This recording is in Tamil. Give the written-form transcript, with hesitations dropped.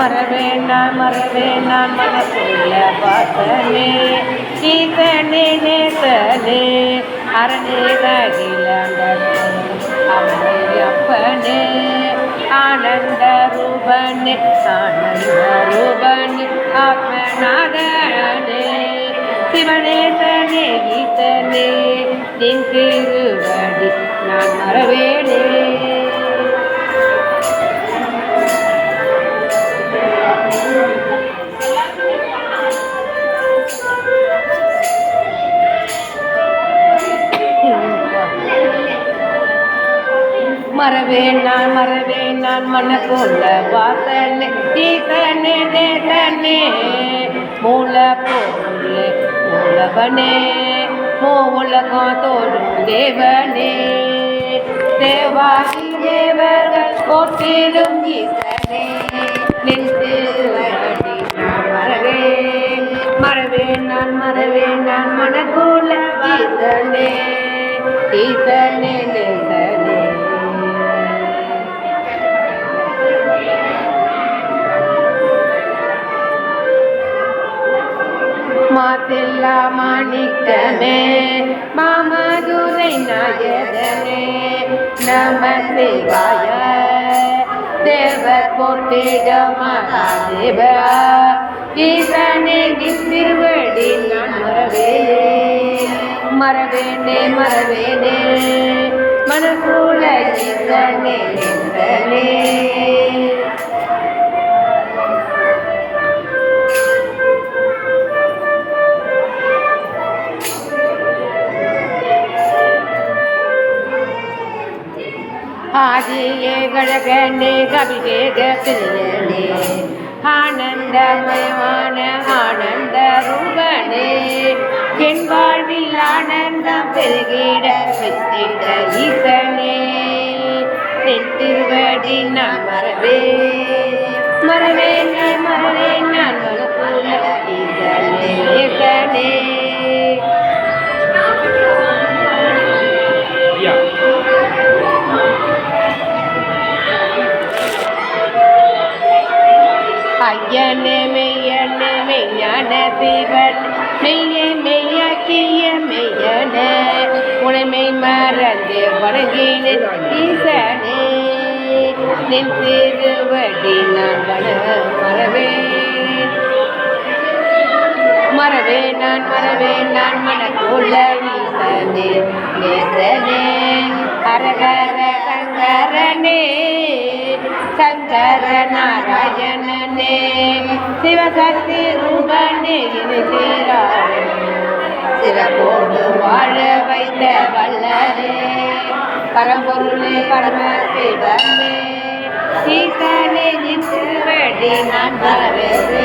மறவேண்டான் மனசுள்ள பார்த்தனே ஈசனே நேசனே அரணே அகிலாண்டனே அவனே அப்பனே ஆனந்த ரூபனே ஆத்மநாதனே சிவனேசனே ஈசனே நின் திருவடி நான் மறவேனே. மறவேன் நான் மனக்குள்ள வாசனே ஈசனே தேசனே மூல பொருளே மூலவனே மூலகம் தோடும் தேவனே தேவாதி தேவர்கள் போற்றிடும் ஈசனே நின் திருவடி நான் மறவேன் நான் மனக்குள்ள ஈசனே ஈசனே தேசனே. மாத்தில்லா மாணிக்கமே மாமதுரை நாயகனே நம சிவாய தேவ போற்றிட மகாதேவ ஈசனே திருவடி நான் மறவேனே மனசூல ஈசனே நின்றனே. ஆதியே கழகனே கவிகேக பிரியனே ஆனந்தமயமான ஆனந்த ரூபனே என் வாழ்வில் ஆனந்தம் பெருகிட பெற்றிட ஈசனே என் திருவடி நான் மறவேன் நான் மனசுள்ள ஈசனே ஈசனே. ஐயனே மெய்யான சிவன் மெய்யாக்கிய மெய்யன உனைமை மறந்து வணங்கின ஈசனே நின் திருவடி நான் மறவேன் நான் மனக்குள்ள ஈசனே நேசனே ஹரஹர சங்கரனே சங்கர நாராயணனே சிவசக்தி ரூபனே சிறப்போடு வாழ வைத்த வல்லரே பரம்பொருளே பரமசிவனே ஈசனே திருவடி நான் மறவேன்